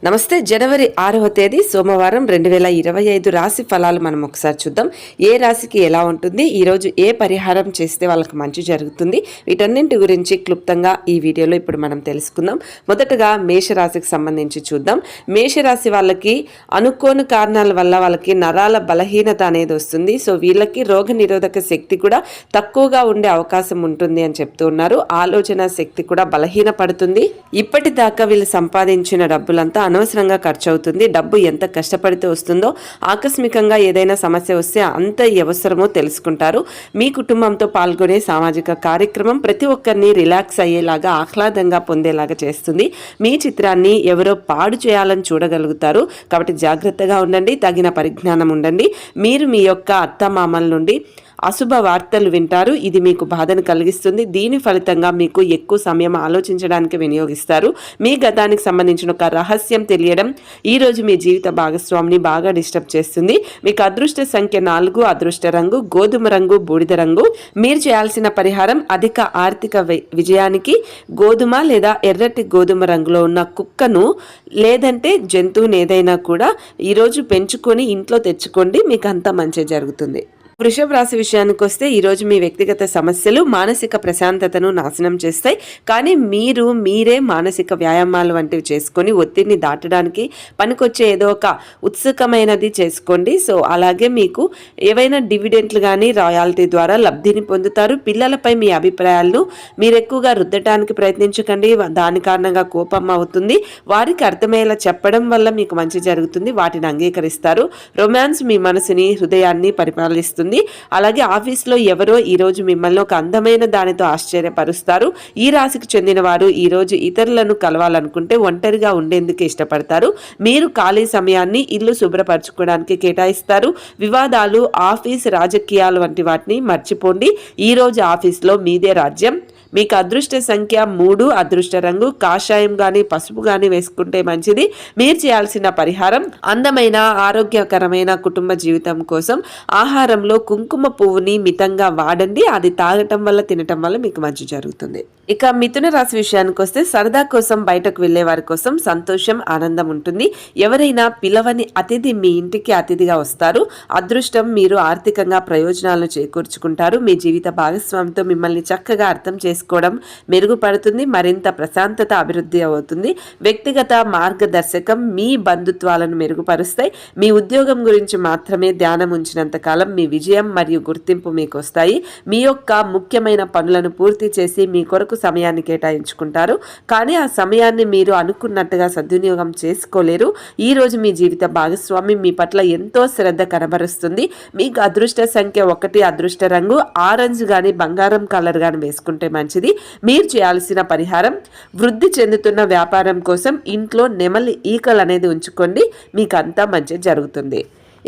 నమస్తే. జనవరి 6వ తేదీ సోమవారం 2025 రాశి ఫలాలు మనం ఒకసారి చూద్దాం. ఏ రాశికి ఎలా ఉంటుంది, ఈరోజు ఏ పరిహారం చేస్తే వాళ్ళకి మంచి జరుగుతుంది, వీటన్నింటి గురించి క్లుప్తంగా ఈ వీడియోలో ఇప్పుడు మనం తెలుసుకుందాం. మొదటగా మేషరాశికి సంబంధించి చూద్దాం. మేషరాశి వాళ్ళకి అనుకోని కారణాల వల్ల వాళ్ళకి నరాల బలహీనత అనేది వస్తుంది. సో వీళ్ళకి రోగ నిరోధక శక్తి కూడా తక్కువగా ఉండే అవకాశం ఉంటుంది అని చెప్తూ ఉన్నారు. ఆలోచన శక్తి కూడా బలహీన పడుతుంది. ఇప్పటిదాకా వీళ్ళు సంపాదించిన డబ్బులంతా అనవసరంగా ఖర్చు అవుతుంది. డబ్బు ఎంత కష్టపడితే వస్తుందో ఆకస్మికంగా ఏదైనా సమస్య వస్తే అంత అవసరమో తెలుసుకుంటారు. మీ కుటుంబంతో పాల్గొనే సామాజిక కార్యక్రమం ప్రతి ఒక్కరిని రిలాక్స్ అయ్యేలాగా ఆహ్లాదంగా పొందేలాగా చేస్తుంది. మీ చిత్రాన్ని ఎవరో పాడు చేయాలని చూడగలుగుతారు. కాబట్టి జాగ్రత్తగా ఉండండి, తగిన పరిజ్ఞానం ఉండండి. మీరు మీ యొక్క అత్తమామల నుండి అశుభ వార్తలు వింటారు. ఇది మీకు బాధను కలిగిస్తుంది. దీని ఫలితంగా మీకు ఎక్కువ సమయం ఆలోచించడానికి వినియోగిస్తారు. మీ గతానికి సంబంధించిన ఒక రహస్యం తెలియడం ఈరోజు మీ జీవిత భాగస్వామిని బాగా డిస్టర్బ్ చేస్తుంది. మీకు అదృష్ట సంఖ్య 4, అదృష్ట రంగు గోధుమ రంగు, బూడిద రంగు. మీరు చేయాల్సిన పరిహారం అధిక ఆర్థిక విజయానికి గోధుమ లేదా ఎర్రటి గోధుమ రంగులో ఉన్న కుక్కను లేదంటే జంతువుని ఏదైనా కూడా ఈరోజు పెంచుకొని ఇంట్లో తెచ్చుకోండి. మీకు అంతా మంచి జరుగుతుంది. వృషభ రాశి విషయానికి వస్తే ఈరోజు మీ వ్యక్తిగత సమస్యలు మానసిక ప్రశాంతతను నాశనం చేస్తాయి. కానీ మీరే మానసిక వ్యాయామాలు వంటివి చేసుకొని ఒత్తిడిని దాటడానికి పనికొచ్చే ఏదో ఒక ఉత్సుకమైనది చేసుకోండి. సో అలాగే మీకు ఏవైనా డివిడెంట్లు కానీ రాయల్టీ ద్వారా లబ్ధిని పొందుతారు. పిల్లలపై మీ అభిప్రాయాలను మీరు ఎక్కువగా రుద్దటానికి ప్రయత్నించకండి. దాని కారణంగా కోపం అవుతుంది. వారికి అర్థమయ్యేలా చెప్పడం వల్ల మీకు మంచి జరుగుతుంది. వాటిని అంగీకరిస్తారు. రొమాన్స్ మీ మనసుని హృదయాన్ని పరిపాలిస్తుంది. అలాగే ఆఫీస్లో ఎవరో ఈరోజు మిమ్మల్ని ఒక అందమైన దానితో ఆశ్చర్యపరుస్తారు. ఈ రాశికి చెందిన వారు ఈరోజు ఇతరులను కలవాలనుకుంటే ఒంటరిగా ఉండేందుకు ఇష్టపడతారు. మీరు ఖాళీ సమయాన్ని ఇల్లు శుభ్రపరచుకోవడానికి కేటాయిస్తారు. వివాదాలు, ఆఫీస్ రాజకీయాలు వంటి వాటిని మర్చిపోండి. ఈరోజు ఆఫీస్లో మీదే రాజ్యం. మీకు అదృష్ట సంఖ్య 3, అదృష్ట రంగు కాషాయం కానీ పసుపు కానీ వేసుకుంటే మంచిది. మీరు చేయాల్సిన పరిహారం అందమైన ఆరోగ్యకరమైన కుటుంబ జీవితం కోసం ఆహారంలో కుంకుమ పువ్వుని మితంగా వాడండి. అది తాగటం వల్ల తినటం వల్ల మీకు మంచి జరుగుతుంది. ఇక మిథున రాశి విషయానికి వస్తే సరదా కోసం బయటకు వెళ్లే వారి కోసం సంతోషం, ఆనందం ఉంటుంది. ఎవరైనా పిలవని అతిథి మీ ఇంటికి అతిథిగా వస్తారు. అదృష్టం, మీరు ఆర్థికంగా ప్రయోజనాలను చేకూర్చుకుంటారు. మీ జీవిత భాగస్వామితో మిమ్మల్ని చక్కగా అర్థం చేసుకోవడం మెరుగుపడుతుంది. మరింత ప్రశాంతత అభివృద్ధి అవుతుంది. వ్యక్తిగత మార్గదర్శకం మీ బంధుత్వాలను మెరుగుపరుస్తాయి. మీ ఉద్యోగం గురించి మాత్రమే ధ్యానం ఉంచినంత కాలం మీ విజయం మరియు గుర్తింపు మీకు వస్తాయి. మీ యొక్క ముఖ్యమైన పనులను పూర్తి చేసి మీ కొరకు సమయాన్ని కేటాయించుకుంటారు. కానీ ఆ సమయాన్ని మీరు అనుకున్నట్టుగా సద్వినియోగం చేసుకోలేరు. ఈ రోజు మీ జీవిత భాగస్వామి మీ పట్ల ఎంతో శ్రద్ధ కనబరుస్తుంది. మీకు అదృష్ట సంఖ్య 1, అదృష్ట రంగు ఆరెంజ్ గాని బంగారం కలర్ గాని వేసుకుంటే మంచిది. మీరు చేయాల్సిన పరిహారం వృద్ధి చెందుతున్న వ్యాపారం కోసం ఇంట్లో నెమలి ఈకలు అనేది ఉంచుకోండి. మీకు అంతా మంచి జరుగుతుంది.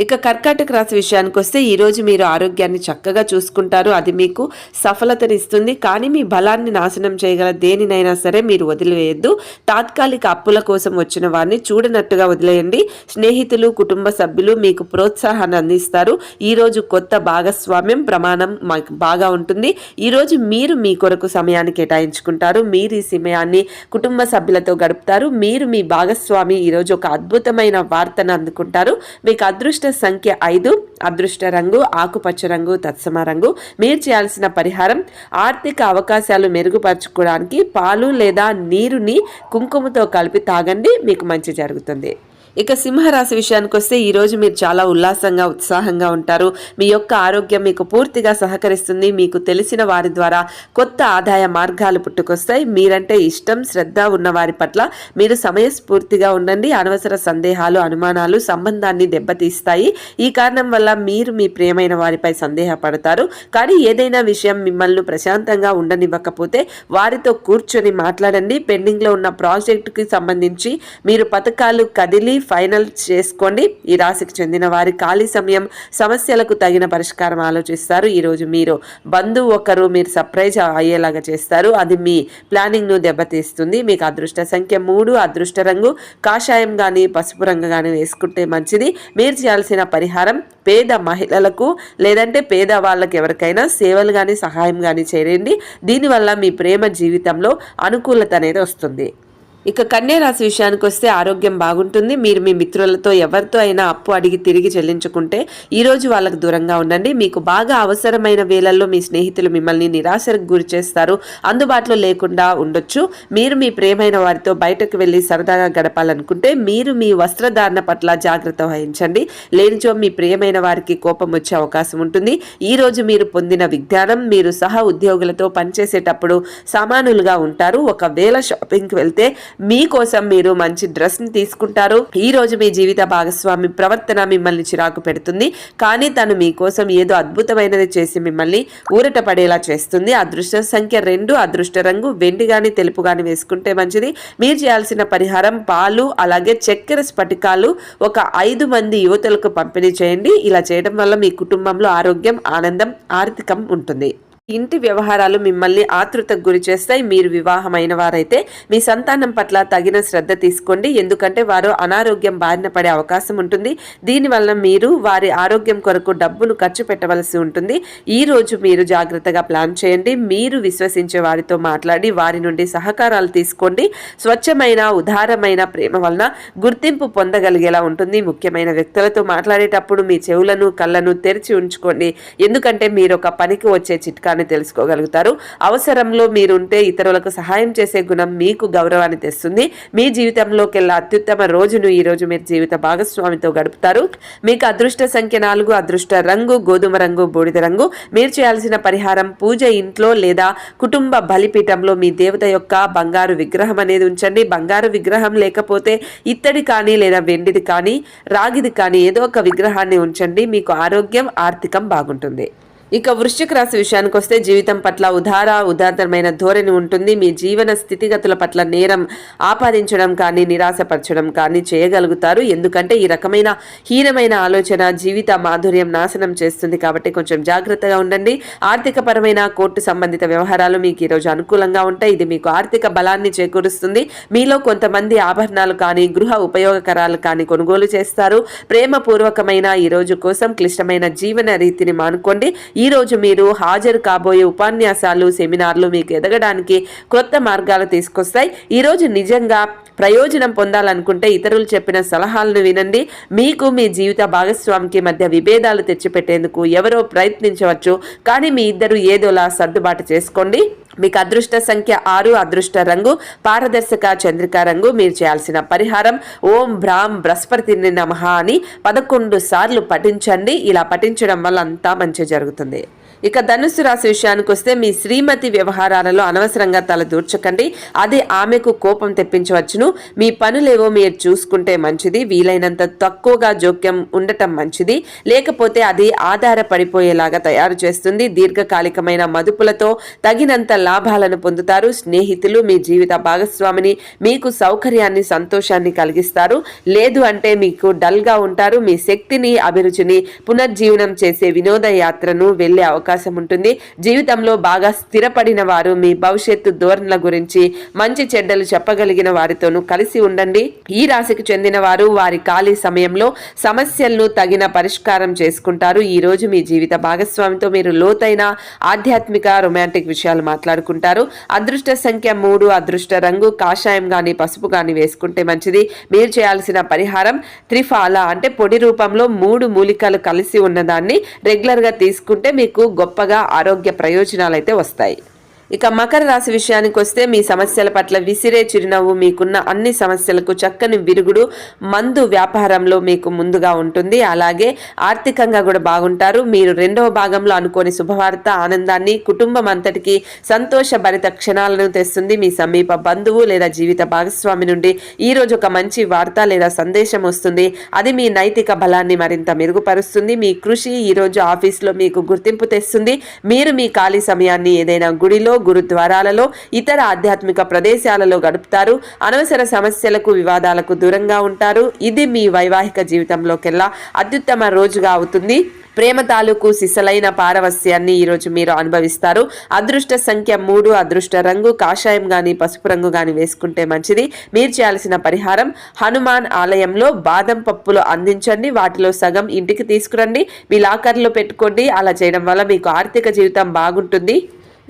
ఇక కర్కాటక రాశి విషయానికి వస్తే ఈరోజు మీరు ఆరోగ్యాన్ని చక్కగా చూసుకుంటారు. అది మీకు సఫలతనిస్తుంది. కానీ మీ బలాన్ని నాశనం చేయగల దేనినైనా సరే మీరు వదిలివేయద్దు. తాత్కాలిక అప్పుల కోసం వచ్చిన వారిని చూడనట్టుగా వదిలేయండి. స్నేహితులు, కుటుంబ సభ్యులు మీకు ప్రోత్సాహాన్ని అందిస్తారు. ఈరోజు కొత్త భాగస్వామ్యం ప్రమాణం మాకు బాగా ఉంటుంది. ఈరోజు మీరు మీ కొరకు సమయాన్ని కేటాయించుకుంటారు. మీరు ఈ సమయాన్ని కుటుంబ సభ్యులతో గడుపుతారు. మీరు మీ భాగస్వామి ఈరోజు ఒక అద్భుతమైన వార్తను అందుకుంటారు. మీకు అదృష్ట సంఖ్య 5, అదృష్ట రంగు ఆకుపచ్చ రంగు తత్సమ రంగు. మీరు చేయాల్సిన పరిహారం ఆర్థిక అవకాశాలు మెరుగుపరచుకోవడానికి పాలు లేదా నీరుని కుంకుమతో కలిపి తాగండి. మీకు మంచి జరుగుతుంది. ఇక సింహరాశి విషయానికి వస్తే ఈరోజు మీరు చాలా ఉల్లాసంగా, ఉత్సాహంగా ఉంటారు. మీ యొక్క ఆరోగ్యం మీకు పూర్తిగా సహకరిస్తుంది. మీకు తెలిసిన వారి ద్వారా కొత్త ఆదాయ మార్గాలు పుట్టుకొస్తాయి. మీరంటే ఇష్టం, శ్రద్ధ ఉన్న వారి పట్ల మీరు సమయస్ఫూర్తిగా ఉండండి. అనవసర సందేహాలు, అనుమానాలు సంబంధాన్ని దెబ్బతీస్తాయి. ఈ కారణం వల్ల మీరు మీ ప్రియమైన వారిపై సందేహపడతారు. కానీ ఏదైనా విషయం మిమ్మల్ని ప్రశాంతంగా ఉండనివ్వకపోతే వారితో కూర్చొని మాట్లాడండి. పెండింగ్లో ఉన్న ప్రాజెక్టుకి సంబంధించి మీరు పథకాలు కదిలి ఫైనల్ చేసుకోండి. ఈ రాశికి చెందిన వారి ఖాళీ సమయం సమస్యలకు తగిన పరిష్కారం ఆలోచిస్తారు. ఈరోజు మీరు బంధువు ఒకరు మీరు సర్ప్రైజ్ అయ్యేలాగా చేస్తారు. అది మీ ప్లానింగ్ ను దెబ్బతీస్తుంది. మీకు అదృష్ట సంఖ్య 3, అదృష్ట రంగు కాషాయం కానీ పసుపు రంగు కానీ వేసుకుంటే మంచిది. మీరు చేయాల్సిన పరిహారం పేద మహిళలకు లేదంటే పేద వాళ్ళకి ఎవరికైనా సేవలు కానీ సహాయం కానీ చేయండి. దీనివల్ల మీ ప్రేమ జీవితంలో అనుకూలత అనేది వస్తుంది. ఇక కన్యా రాశి విషయానికి వస్తే ఆరోగ్యం బాగుంటుంది. మీరు మీ మిత్రులతో ఎవరితో అయినా అప్పు అడిగి తిరిగి చెల్లించుకుంటే ఈ రోజు వాళ్ళకు దూరంగా ఉండండి. మీకు బాగా అవసరమైన వేళల్లో మీ స్నేహితులు మిమ్మల్ని నిరాశకు గురి చేస్తారు, అందుబాటులో లేకుండా ఉండొచ్చు. మీరు మీ ప్రియమైన వారితో బయటకు వెళ్ళి సరదాగా గడపాలనుకుంటే మీరు మీ వస్త్రధారణ పట్ల జాగ్రత్త వహించండి. లేనిచో మీ ప్రియమైన వారికి కోపం వచ్చే అవకాశం ఉంటుంది. ఈ రోజు మీరు పొందిన విజ్ఞానం మీరు సహా ఉద్యోగులతో పనిచేసేటప్పుడు సామానులుగా ఉంటారు. ఒకవేళ షాపింగ్కి వెళ్తే మీకోసం మీరు మంచి డ్రెస్ ని తీసుకుంటారు. ఈ రోజు మీ జీవిత భాగస్వామి ప్రవర్తన మిమ్మల్ని చిరాకు పెడుతుంది, కానీ తను మీకోసం ఏదో అద్భుతమైనది చేసి మిమ్మల్ని ఊరట పడేలా చేస్తుంది. అదృష్ట సంఖ్య 2, అదృష్ట రంగు వెండి గాని తెలుపు గాని వేసుకుంటే మంచిది. మీరు చేయాల్సిన పరిహారం పాలు అలాగే చక్కెర స్ఫటికాలు ఒక 5 మంది యువతులకు పంపిణీ చేయండి. ఇలా చేయడం వల్ల మీ కుటుంబంలో ఆరోగ్యం, ఆనందం, ఆర్థికం ఉంటుంది. ఇంటి వ్యవహారాలు మిమ్మల్ని ఆతృతకు గురి చేస్తాయి. మీరు వివాహమైన వారైతే మీ సంతానం పట్ల తగిన శ్రద్ధ తీసుకోండి, ఎందుకంటే వారు అనారోగ్యం బారిన పడే అవకాశం ఉంటుంది. దీనివల్ల మీరు వారి ఆరోగ్యం కొరకు డబ్బును ఖర్చు పెట్టవలసి ఉంటుంది. ఈ రోజు మీరు జాగ్రత్తగా ప్లాన్ చేయండి. మీరు విశ్వసించే వారితో మాట్లాడి వారి నుండి సహకారాలు తీసుకోండి. స్వచ్ఛమైన ఉదారమైన ప్రేమ వలన గుర్తింపు పొందగలిగేలా ఉంటుంది. ముఖ్యమైన వ్యక్తులతో మాట్లాడేటప్పుడు మీ చెవులను కళ్ళను తెరిచి ఉంచుకోండి, ఎందుకంటే మీరు ఒక పనికి వచ్చే చిట్కా తెలుసుకోగలుగుతారు. అవసరంలో మీరుంటే ఇతరులకు సహాయం చేసే గుణం మీకు గౌరవాన్ని తెస్తుంది. మీ జీవితంలోకెల్లా అత్యుత్తమ రోజును ఈ రోజు మీరు జీవిత భాగస్వామితో గడుపుతారు. మీకు అదృష్ట సంఖ్య 4, అదృష్ట రంగు గోధుమ రంగు, బూడిద రంగు. మీరు చేయాల్సిన పరిహారం పూజ ఇంట్లో లేదా కుటుంబ బలిపీఠంలో మీ దేవత యొక్క బంగారు విగ్రహం అనేది ఉంచండి. బంగారు విగ్రహం లేకపోతే ఇత్తడి కానీ లేదా వెండిది కానీ రాగిది కానీ ఏదో ఒక విగ్రహాన్ని ఉంచండి. మీకు ఆరోగ్యం, ఆర్థికం బాగుంటుంది. ఇక వృశ్చిక రాశి విషయానికి వస్తే జీవితం పట్ల ఉదారమైన ధోరణి ఉంటుంది. మీ జీవన స్థితిగతుల పట్ల నేరం ఆపాదించడం కానీ నిరాశపరచడం కానీ చేయగలుగుతారు, ఎందుకంటే ఈ రకమైన హీనమైన ఆలోచన జీవిత మాధుర్యం నాశనం చేస్తుంది. కాబట్టి కొంచెం జాగ్రత్తగా ఉండండి. ఆర్థిక పరమైన కోర్టు సంబంధిత వ్యవహారాలు మీకు ఈరోజు అనుకూలంగా ఉంటాయి. ఇది మీకు ఆర్థిక బలాన్ని చేకూరుస్తుంది. మీలో కొంతమంది ఆభరణాలు కానీ గృహ ఉపయోగకరాలు కానీ కొనుగోలు చేస్తారు. ప్రేమపూర్వకమైన ఈ రోజు కోసం క్లిష్టమైన జీవన రీతిని మానుకోండి. ఈ రోజు మీరు హాజరు కాబోయే ఉపన్యాసాలు, సెమినార్లు మీకు ఎదగడానికి కొత్త మార్గాలు తీసుకొస్తాయి. ఈ రోజు నిజంగా ప్రయోజనం పొందాలనుకుంటే ఇతరులు చెప్పిన సలహాలను వినండి. మీకు మీ జీవిత భాగస్వామికి మధ్య విభేదాలు తెచ్చిపెట్టేందుకు ఎవరో ప్రయత్నించవచ్చు, కానీ మీ ఇద్దరు ఏదోలా సర్దుబాటు చేసుకోండి. మీకు అదృష్ట సంఖ్య 6, అదృష్ట రంగు పారదర్శక చంద్రికా రంగు. మీరు చేయాల్సిన పరిహారం ఓం భ్రాం బృహస్పతిని నమః అని 11 సార్లు పఠించండి. ఇలా పఠించడం వల్ల అంతా మంచి జరుగుతుంది. ఇక ధనుస్సు రాశి విషయానికి వస్తే మీ శ్రీమతి వ్యవహారాలలో అనవసరంగా తల దూర్చకండి, అది ఆమెకు కోపం తెప్పించవచ్చును. మీ పనులేవో మీరు చూసుకుంటే మంచిది. వీలైనంత తక్కువగా జోక్యం ఉండటం మంచిది, లేకపోతే అది ఆధారపడిపోయేలాగా తయారు చేస్తుంది. దీర్ఘకాలికమైన మదుపులతో తగినంత లాభాలను పొందుతారు. స్నేహితులు మీ జీవిత భాగస్వామిని మీకు సౌకర్యాన్ని, సంతోషాన్ని కలిగిస్తారు. లేదు అంటే మీకు డల్గా ఉంటారు. మీ శక్తిని, అభిరుచిని పునర్జీవనం చేసే వినోద యాత్రను వెళ్లే అవకాశం ఉంటుంది. జీవితంలో బాగా స్థిరపడిన వారు మీ భవిష్యత్తు ధోరణుల గురించి మంచి చెడ్డలు చెప్పగలిగిన వారితోనూ కలిసి ఉండండి. ఈ రాశికి చెందిన వారు వారి ఖాళీ సమయంలో సమస్యలను తగిన పరిష్కారం చేసుకుంటారు. ఈ రోజు మీ జీవిత భాగస్వామితో మీరు లోతైన ఆధ్యాత్మిక, రొమాంటిక్ విషయాలు మాట్లాడుకుంటారు. అదృష్ట సంఖ్య 3, అదృష్ట రంగు కాషాయం గాని పసుపు గాని వేసుకుంటే మంచిది. మీరు చేయాల్సిన పరిహారం త్రిఫాల అంటే పొడి రూపంలో 3 మూలికలు కలిసి ఉన్నదాన్ని రెగ్యులర్ గా తీసుకుంటే మీకు గొప్పగా ఆరోగ్య ప్రయోజనాలు అయితే వస్తాయి. ఇక మకర రాశి విషయానికి వస్తే మీ సమస్యల పట్ల విసిరే చిరునవ్వు మీకున్న అన్ని సమస్యలకు చక్కని విరుగుడు. మందు వ్యాపారంలో మీకు ముందుగా ఉంటుంది, అలాగే ఆర్థికంగా కూడా బాగుంటారు. మీరు 2వ భాగంలో అనుకోని శుభవార్త ఆనందాన్ని, కుటుంబం అంతటికి సంతోషభరిత క్షణాలను తెస్తుంది. మీ సమీప బంధువు లేదా జీవిత భాగస్వామి నుండి ఈ రోజు ఒక మంచి వార్త లేదా సందేశం వస్తుంది. అది మీ నైతిక బలాన్ని మరింత మెరుగుపరుస్తుంది. మీ కృషి ఈ రోజు ఆఫీస్లో మీకు గుర్తింపు తెస్తుంది. మీరు మీ ఖాళీ సమయాన్ని ఏదైనా గుడిలో, గురుద్వారాలలో, ఇతర ఆధ్యాత్మిక ప్రదేశాలలో గడుపుతారు. అనవసర సమస్యలకు, వివాదాలకు దూరంగా ఉంటారు. ఇది మీ వైవాహిక జీవితంలోకెల్లా అత్యుత్తమ రోజుగా అవుతుంది. ప్రేమ తాలూకు సిసలైన పారవస్యాన్ని ఈరోజు మీరు అనుభవిస్తారు. అదృష్ట సంఖ్య 3, అదృష్ట రంగు కాషాయం గాని పసుపు రంగు గాని వేసుకుంటే మంచిది. మీరు చేయాల్సిన పరిహారం హనుమాన్ ఆలయంలో బాదం పప్పులు అందించండి. వాటిలో సగం ఇంటికి తీసుకురండి, మీ లాకర్లో పెట్టుకోండి. అలా చేయడం వల్ల మీకు ఆర్థిక జీవితం బాగుంటుంది.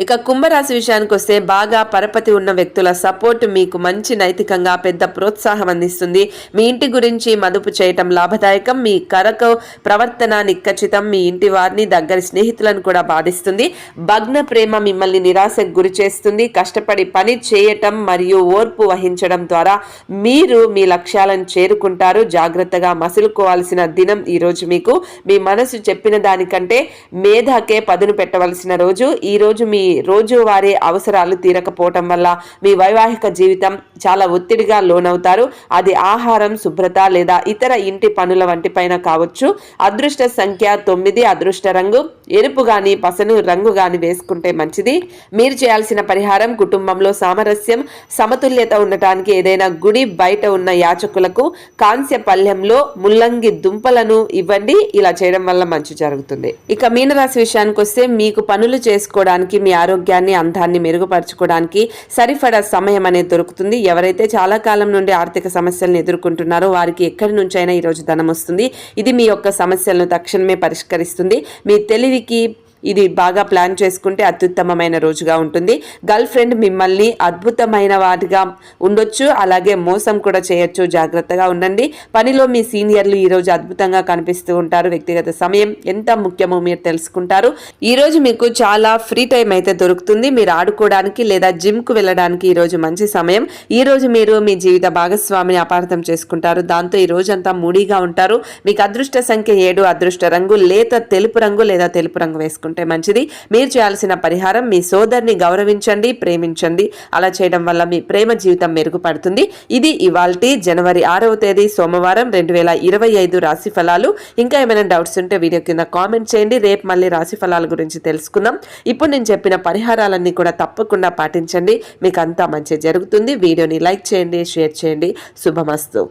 ఇక కుంభరాశి విషయానికి వస్తే బాగా పరపతి ఉన్న వ్యక్తుల సపోర్ట్ మీకు మంచి నైతికంగా పెద్ద ప్రోత్సాహం అందిస్తుంది. మీ ఇంటి గురించి మదుపు చేయటం లాభదాయకం. మీ కరకు ప్రవర్తన నిక్కచ్చితం. మీ ఇంటి వారిని దగ్గరి స్నేహితులను కూడా బాధిస్తుంది. భగ్న ప్రేమ మిమ్మల్ని నిరాశకు గురి చేస్తుంది. కష్టపడి పని చేయటం మరియు ఓర్పు వహించడం ద్వారా మీరు మీ లక్ష్యాలను చేరుకుంటారు. జాగ్రత్తగా మసులుకోవాల్సిన దినం ఈ రోజు. మీకు మీ మనసు చెప్పిన దానికంటే మేధాకే పదును పెట్టవలసిన రోజు. ఈ రోజు మీ రోజువారీ అవసరాలు తీరకపోవటం వల్ల మీ వైవాహిక జీవితం చాలా ఒత్తిడిగా లోనవుతారు. అది ఆహారం, శుభ్రత లేదా ఇతర ఇంటి పనుల వంటిపైన కావచ్చు. అదృష్ట సంఖ్య 9. అదృష్ట రంగు ఎరుపు గాని పసను రంగు గాని వేసుకుంటే మంచిది. మీరు చేయాల్సిన పరిహారం కుటుంబంలో సామరస్యం సమతుల్యత ఉండటానికి ఏదైనా గుడి బయట ఉన్న యాచకులకు కాంస్య పళ్ళెంలో ముల్లంగి దుంపలను ఇవ్వండి. ఇలా చేయడం వల్ల మంచి జరుగుతుంది. ఇక మీనరాశి విషయానికి వస్తే మీకు పనులు చేసుకోవడానికి మీ ఆరోగ్యాన్ని అందాన్ని మెరుగుపరచుకోవడానికి సరిపడా సమయం అనేది దొరుకుతుంది. ఎవరైతే చాలా కాలం నుండి ఆర్థిక సమస్యలను ఎదుర్కొంటున్నారో వారికి ఎక్కడి నుంచైనా ఈరోజు ధనం వస్తుంది. ఇది మీ యొక్క సమస్యలను తక్షణమే పరిష్కరిస్తుంది. మీ తెలివికి ఇది బాగా ప్లాన్ చేసుకుంటే అత్యుత్తమమైన రోజుగా ఉంటుంది. గర్ల్ ఫ్రెండ్ మిమ్మల్ని అద్భుతమైన వాటిగా ఉండొచ్చు, అలాగే మోసం కూడా చేయొచ్చు. జాగ్రత్తగా ఉండండి. పనిలో మీ సీనియర్లు ఈరోజు అద్భుతంగా కనిపిస్తూ ఉంటారు. వ్యక్తిగత సమయం ఎంత ముఖ్యమో మీరు తెలుసుకుంటారు. ఈరోజు మీకు చాలా ఫ్రీ టైం అయితే దొరుకుతుంది. మీరు ఆడుకోవడానికి లేదా జిమ్కు వెళ్ళడానికి ఈరోజు మంచి సమయం. ఈరోజు మీరు మీ జీవిత భాగస్వామిని అపార్థం చేసుకుంటారు. దాంతో ఈ రోజంతా మూడీగా ఉంటారు. మీకు అదృష్ట సంఖ్య 7. అదృష్ట రంగు లేత తెలుపు రంగు లేదా తెలుపు రంగు వేసుకుంటారు మంచిది. మీరు చేయాల్సిన పరిహారం మీ సోదరుని గౌరవించండి, ప్రేమించండి. అలా చేయడం వల్ల మీ ప్రేమ జీవితం మెరుగుపడుతుంది. ఇది ఇవాల్టి జనవరి 6వ తేదీ సోమవారం 2025 రాశి ఫలాలు. ఇంకా ఏమైనా డౌట్స్ ఉంటే వీడియో కింద కామెంట్ చేయండి. రేపు మళ్ళీ రాశి ఫలాల గురించి తెలుసుకుందాం. ఇప్పుడు నేను చెప్పిన పరిహారాలన్నీ కూడా తప్పకుండా పాటించండి. మీకు అంతా మంచి జరుగుతుంది. వీడియోని లైక్ చేయండి, షేర్ చేయండి. శుభమస్తు.